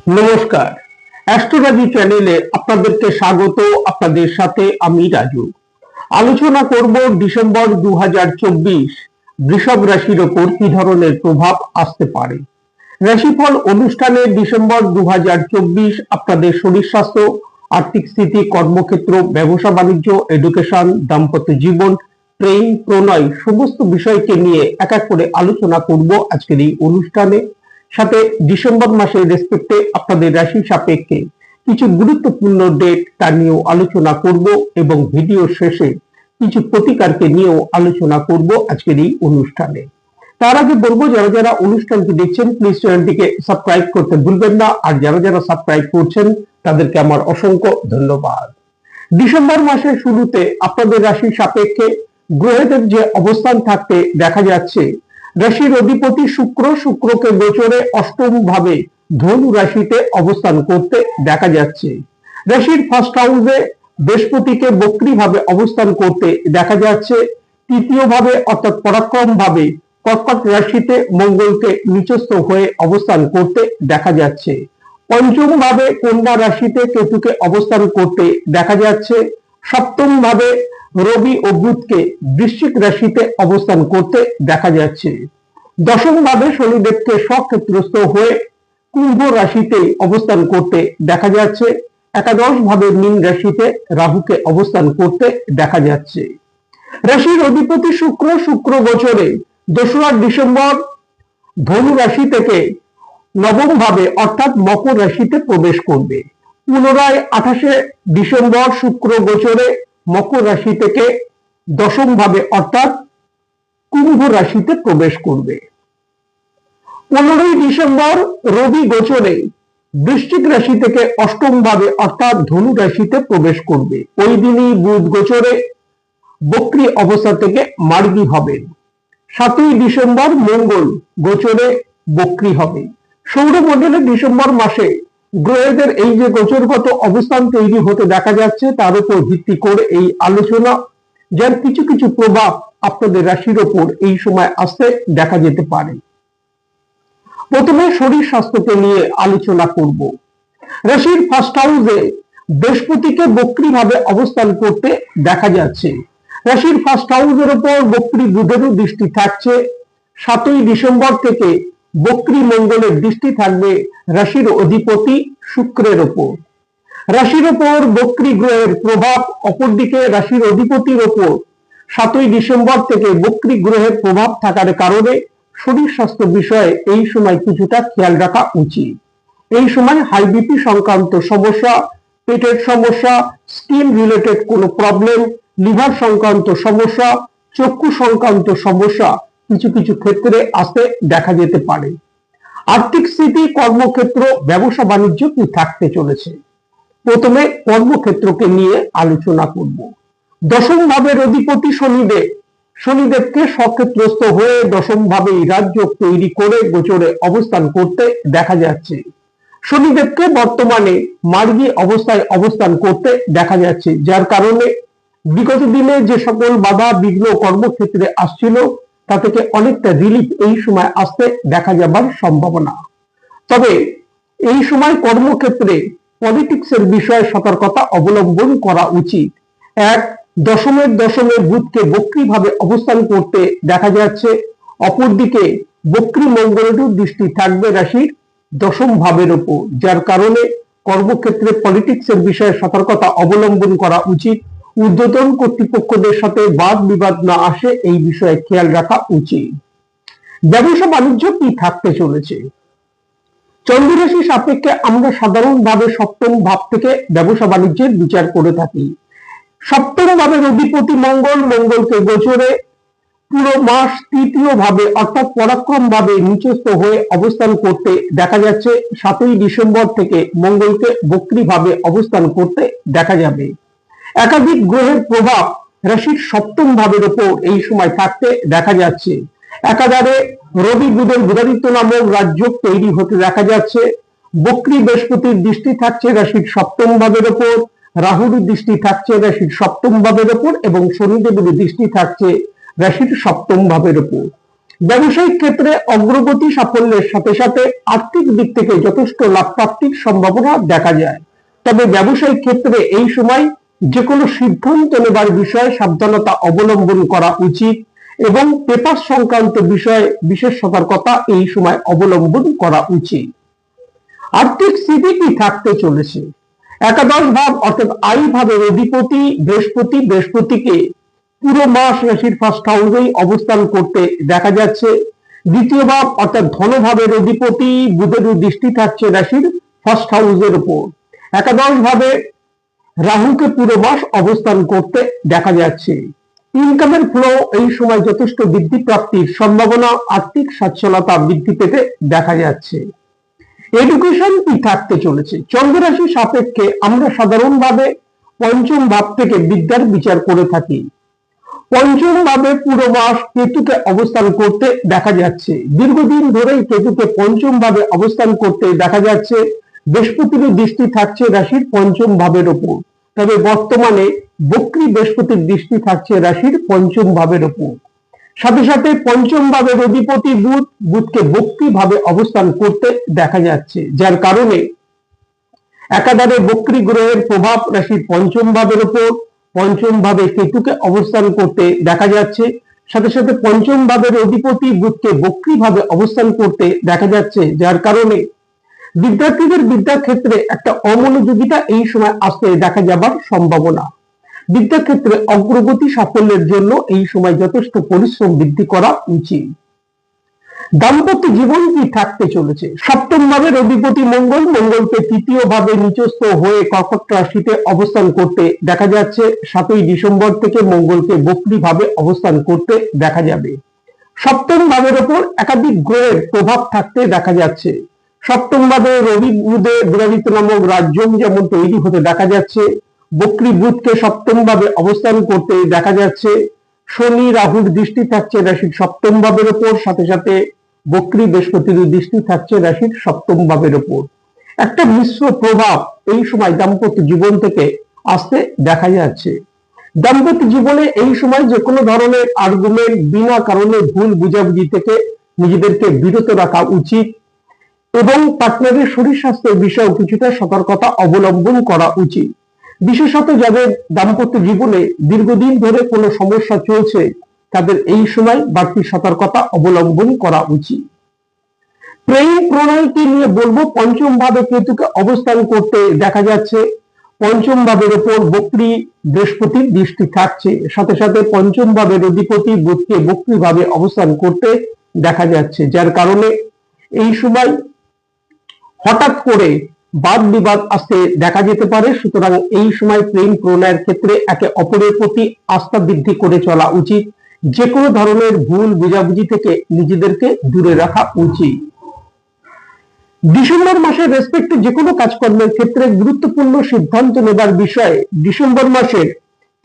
নমস্কার, অ্যাস্ট্রোলজি চ্যানেলে আপনাদেরকে স্বাগত। আপনাদের সাথে আমি রাজু। আলোচনা করব ডিসেম্বর 2024 বৃষভ রাশির ওপর কি ধরনের প্রভাব আসতে পারে। রাশিফল অনুষ্ঠানে ডিসেম্বর 2024 আপনাদের শরীর স্বাস্থ্য, আর্থিক স্থিতি, কর্মক্ষেত্র, ব্যবসা বাণিজ্য, এডুকেশন, দাম্পত্য জীবন, প্রেম, প্রণয় সমস্ত বিষয়কে নিয়ে এক এক করে আলোচনা করব আজকের এই অনুষ্ঠানে। সাথে ডিসেম্বর মাসের রেসপেক্টে আপনাদের রাশি সাপেক্ষে কিছু গুরুত্বপূর্ণ ডেট তা নিয়েও আলোচনা করব এবং ভিডিও শেষে কিছু প্রতিকারকে নিয়েও আলোচনা করব আজকের এই অনুষ্ঠানে। তার আগে বলবো, যারা যারা অনুষ্ঠানটি দেখছেন প্লিজ চ্যানেলটিকে সাবস্ক্রাইব করতে ভুলবেন না, আর যারা যারা সাবস্ক্রাইব করছেন তাদেরকে আমার অসংখ্য ধন্যবাদ। ডিসেম্বর মাসের শুরুতে আপনাদের রাশির সাপেক্ষে গ্রহদের যে অবস্থান থাকতে দেখা যাচ্ছে, রাশির অধিপতি শুক্রকে গোচরে অষ্টম ভাবে ধনু রাশিতে অবস্থান করতে দেখা যাচ্ছে। রাশির ফার্স্ট হাউসে বৃহস্পতিকে বক্রী ভাবে অবস্থান করতে দেখা যাচ্ছে। তৃতীয় ভাবে অর্থাৎ পরাক্রম ভাবে কর্কট রাশিতে মঙ্গলকে নিচস্থ হয়ে অবস্থান করতে দেখা যাচ্ছে। পঞ্চম ভাবে কন্যা রাশিতে কেতুকে অবস্থান করতে দেখা যাচ্ছে। সপ্তম ভাবে রবি ও বুধকে বৃশ্চিক রাশিতে অবস্থান করতে দেখা যাচ্ছে। দশম ভাবে শনিদেবকে স্বক্ষেত্রস্থ হয়ে কুম্ভ রাশিতে অবস্থান করতে দেখা যাচ্ছে। একাদশ ভাবে মীন রাশিতে রাহুকে অবস্থান করতে দেখা যাচ্ছে। রাশির অধিপতি শুক্র গোচরে 2রা ডিসেম্বর ধনু রাশি থেকে নবম ভাবে অর্থাৎ মকর রাশিতে প্রবেশ করবে। পুনরায় 28শে ডিসেম্বর শুক্র গোচরে মকর রাশি থেকে দশম ভাবে অর্থাৎ কুম্ভ রাশিতে প্রবেশ করবে। 15ই ডিসেম্বর রবি গোচরে বৃশ্চিক রাশি থেকে অষ্টম ভাবে অর্থাৎ ধনু রাশিতে প্রবেশ করবে। ওই দিনই বুধ গোচরে বক্রী অবস্থা থেকে মার্গী হবেন। 7ই ডিসেম্বর মঙ্গল গোচরে বক্রী হবে। সৌরমণ্ডলে ডিসেম্বর মাসে গ্রহদের এই যে গোচরগত অবস্থান তৈরি হতে দেখা যাচ্ছে, তার উপর ভিত্তি করে এই আলোচনা, যার কিছু কিছু প্রভাব আপনাদের রাশির ওপর এই সময় আসতে দেখা যেতে পারে। প্রথমে শরীর স্বাস্থ্যকে নিয়ে আলোচনা করব। রাশির ফার্স্ট হাউসে বৃহস্পতিকে বক্রী ভাবে অবস্থান করতে দেখা যাচ্ছে। রাশির ফার্স্ট হাউসের উপর বক্রী বুধেরও দৃষ্টি থাকছে। 7ই ডিসেম্বর থেকে বক্রী মঙ্গলের দৃষ্টি থাকবে রাশির অধিপতি শুক্রের ওপর। রাশির ওপর বক্রী গ্রহের প্রভাব, অপরদিকে রাশির অধিপতির ওপর 7ই ডিসেম্বর থেকে বক্রী গ্রহের প্রভাব থাকার কারণে শরীর স্বাস্থ্য বিষয়ে এই সময় কিছুটা খেয়াল রাখা উচিত। এই সময় হাই বিপি সংক্রান্ত সমস্যা, পেটের সমস্যা, স্কিন রিলেটেড কোনো প্রবলেম, লিভার সংক্রান্ত সমস্যা, চক্ষু সংক্রান্ত সমস্যা কিছু কিছু ক্ষেত্রে আসতে দেখা যেতে পারে। আর্থিক স্থিতি, কর্মক্ষেত্র, ব্যবসা বাণিজ্য কি থাকতে চলেছে। প্রথমে কর্মক্ষেত্রকে নিয়ে আলোচনা করব। দশম ভাবের অধিপতি শনিদেবকে স্বক্ষেত্রস্থ হয়ে দশম ভাবে রাজযোগ তৈরি করে গোচরে অবস্থান করতে দেখা যাচ্ছে। শনিদেবকে বর্তমানে মার্গী অবস্থায় অবস্থান করতে দেখা যাচ্ছে, যার কারণে বিগত দিনে যে সকল বাধা বিঘ্ন কর্মক্ষেত্রে আসছিল তা থেকে অনেকটা রিলিফ এই সময় আসতে দেখা যাবার সম্ভাবনা। তবে এই সময় কর্মক্ষেত্রে পলিটিক্সের বিষয়ে সতর্কতা অবলম্বন করা উচিত। দশমে বুধকে বক্রী ভাবে অবস্থান করতে দেখা যাচ্ছে। অপরদিকে বক্রী মঙ্গলেরও দৃষ্টি থাকবে রাশির দশম ভাবের উপর, যার কারণে কর্মক্ষেত্রে পলিটিক্সের বিষয়ে সতর্কতা অবলম্বন করা উচিত। ঊর্ধ্বতন কর্তৃপক্ষদের সাথে বাদ বিবাদ না আসে এই বিষয়ে খেয়াল রাখা উচিত। ব্যবসা বাণিজ্য কি থাকতে চলেছে। চন্দ্র রাশি সাপেক্ষে আমরা সাধারণভাবে সপ্তম ভাব থেকে ব্যবসা বাণিজ্যের বিচার করে থাকি। সপ্তম ভাবের অধিপতি মঙ্গলকে গোচরে পুরো মাস তৃতীয় ভাবে অর্থাৎ পরাক্রম ভাবে নিচস্থ হয়ে অবস্থান করতে দেখা যাচ্ছে। 7ই ডিসেম্বর থেকে মঙ্গলকে বক্রী ভাবে অবস্থান করতে দেখা যাবে। একাধিক গ্রহের প্রভাব রাশির সপ্তম ভাবের উপর এই সময় থাকতে দেখা যাচ্ছে। একাধারে রবি বুধের বুধাদিত্য নামক রাজযোগ তৈরি হতে দেখা যাচ্ছে। বক্রী বৃহস্পতির দৃষ্টি থাকছে রাশির সপ্তম ভাবের উপর, রাহুর দৃষ্টি থাকছে রাশির সপ্তম ভাবের উপর এবং শনিদেবের দৃষ্টি থাকছে রাশির সপ্তম ভাবের উপর। ব্যবসায়িক ক্ষেত্রে অগ্রগতি সাফল্যের সাথে সাথে আর্থিক দিক থেকে যথেষ্ট লাভ প্রাপ্তির সম্ভাবনা দেখা যায়। তবে ব্যবসায়িক ক্ষেত্রে এই সময় যে কোনো সিদ্ধান্ত নেবার বিষয়ে সাবধানতা অবলম্বন করা উচিত এবং পেপার সংক্রান্ত বিষয়ে বিশেষ সতর্কতা এই সময় অবলম্বন করা উচিত। আর্থিক স্থিতি কি থাকতে চলেছে? একাদশ ভাব অর্থাৎ আয় ভাবের অধিপতি বৃহস্পতিকে পুরো মাস রাশির ফার্স্ট হাউসেই অবস্থান করতে দেখা যাচ্ছে। দ্বিতীয় ভাব অর্থাৎ ধনভাবের অধিপতি বুধের দৃষ্টি থাকছে রাশির ফার্স্ট হাউসের উপর। একাদশ ভাবে রাহুকে পুরো মাস অবস্থান করতে দেখা যাচ্ছে। ইনকামের ফ্লো এই সময় যথেষ্ট বৃদ্ধি প্রাপ্তির সম্ভাবনা, আর্থিক সচ্ছলতা বৃদ্ধি পেতে দেখা যাচ্ছে। এডুকেশন কি থাকতে চলেছে? চন্দ্র রাশি সাপেক্ষে আমরা সাধারণভাবে পঞ্চম ভাব থেকে বিদ্যার বিচার করে থাকি। পঞ্চম ভাবে পুরো মাস কেতুকে অবস্থান করতে দেখা যাচ্ছে। দীর্ঘদিন ধরেই কেতুকে পঞ্চম ভাবে অবস্থান করতে দেখা যাচ্ছে। বৃহস্পতির দৃষ্টি থাকছে রাশির পঞ্চম ভাবের উপর, তবে বর্তমানে বক্রী বৃহস্পতির দৃষ্টি থাকছে রাশির পঞ্চম ভাবের উপর। সাথে সাথে পঞ্চম ভাবের অধিপতি বুধকে বক্রী ভাবে অবস্থান করতে দেখা যাচ্ছে, যার কারণে একাধারে বক্রী গ্রহের প্রভাব রাশির পঞ্চম ভাবের উপর, পঞ্চম ভাবে কেতুকে অবস্থান করতে দেখা যাচ্ছে। সাথে সাথে পঞ্চম ভাবের অধিপতি বুধকে বক্রী ভাবে অবস্থান করতে দেখা যাচ্ছে, যার কারণে বিদ্যার্থীদের বিদ্যাক্ষেত্রে একটা অমনোযোগিতা এই সময় আসতে দেখা যাবার সম্ভাবনা। বিদ্যাক্ষেত্রে অগ্রগতি সাফল্যের জন্য এই সময় যথেষ্ট পরিশ্রম বৃদ্ধি করা উচিত। দাম্পত্য জীবন কি থাকতে চলেছে? সপ্তম ভাবের অধিপতি মঙ্গলকে তৃতীয় ভাবে নিচস্থ হয়ে কর্কট রাশিতে অবস্থান করতে দেখা যাচ্ছে। 7ই ডিসেম্বর থেকে মঙ্গলকে বক্রী ভাবে অবস্থান করতে দেখা যাবে। সপ্তম ভাবের উপর একাধিক গ্রহের প্রভাব থাকতে দেখা যাচ্ছে। সপ্তম ভাবে রবি বুধে বিরাজিত নামক রাজ্যম যেমন তৈরি হতে দেখা যাচ্ছে। বক্রী বুধকে সপ্তম ভাবে অবস্থান করতে দেখা যাচ্ছে। শনি রাহুর দৃষ্টি থাকছে রাশির সপ্তম ভাবের উপর, সাথে সাথে বক্রী বৃহস্পতির দৃষ্টি থাকছে রাশির সপ্তম ভাবের উপর। একটা মিশ্র প্রভাব এই সময় দাম্পত্য জীবন থেকে আসতে দেখা যাচ্ছে। দাম্পত্য জীবনে এই সময় যে কোনো ধরনের আর্গুমেন্ট, বিনা কারণে ভুল বুঝাবুঝি থেকে নিজেদেরকে বিরত রাখা উচিত এবং পার্টনারের শরীর স্বাস্থ্যের বিষয়েও কিছুটা সতর্কতা অবলম্বন করা উচিত। বিশেষত যাদের দাম্পত্য জীবনে দীর্ঘদিন ধরে কোনো সমস্যা চলছে তাদের এই সময় বাড়তি সতর্কতা অবলম্বন করা উচিত। প্রেম প্রণয়কে নিয়ে বলবো, পঞ্চম ভাবে কেতুকে অবস্থান করতে দেখা যাচ্ছে। পঞ্চম ভাবের উপর বক্রী বৃহস্পতির দৃষ্টি থাকছে, সাথে সাথে পঞ্চম ভাবের অধিপতি বুধকে বক্রী ভাবে অবস্থান করতে দেখা যাচ্ছে, যার কারণে এই সময় হঠাৎ করে বাদ বিবাদ আসতে দেখা যেতে পারে। সুতরাং এই সময় প্রেম প্রণয়ের ক্ষেত্রে একে অপরের প্রতি আস্থা বৃদ্ধি করে চলা উচিত। যে কোনো ধরনের ভুল বুঝাবুঝি থেকে নিজেদেরকে দূরে রাখা উচিত। ডিসেম্বর মাসের রেসপেক্টে যে কোনো কাজকর্মের ক্ষেত্রে গুরুত্বপূর্ণ সিদ্ধান্ত নেবার বিষয়ে ডিসেম্বর মাসের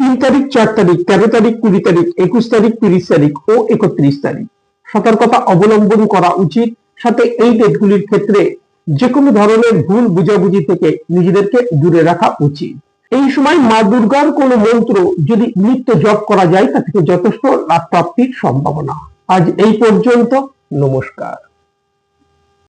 3 তারিখ, 4 তারিখ, 13 তারিখ, 20 তারিখ, 21 তারিখ, 30 তারিখ ও 31 তারিখ সতর্কতা অবলম্বন করা উচিত। সাথে এই ডেটগুলির ক্ষেত্রে যে কোনো ধরনের ভুল বুঝাবুঝি থেকে নিজেদেরকে দূরে রাখা উচিত। এই সময় মা দুর্গার কোনো মন্ত্র যদি নিত্য জপ করা যায় তা থেকে যথেষ্ট লাভ প্রাপ্তির সম্ভাবনা। আজ এই পর্যন্ত, নমস্কার।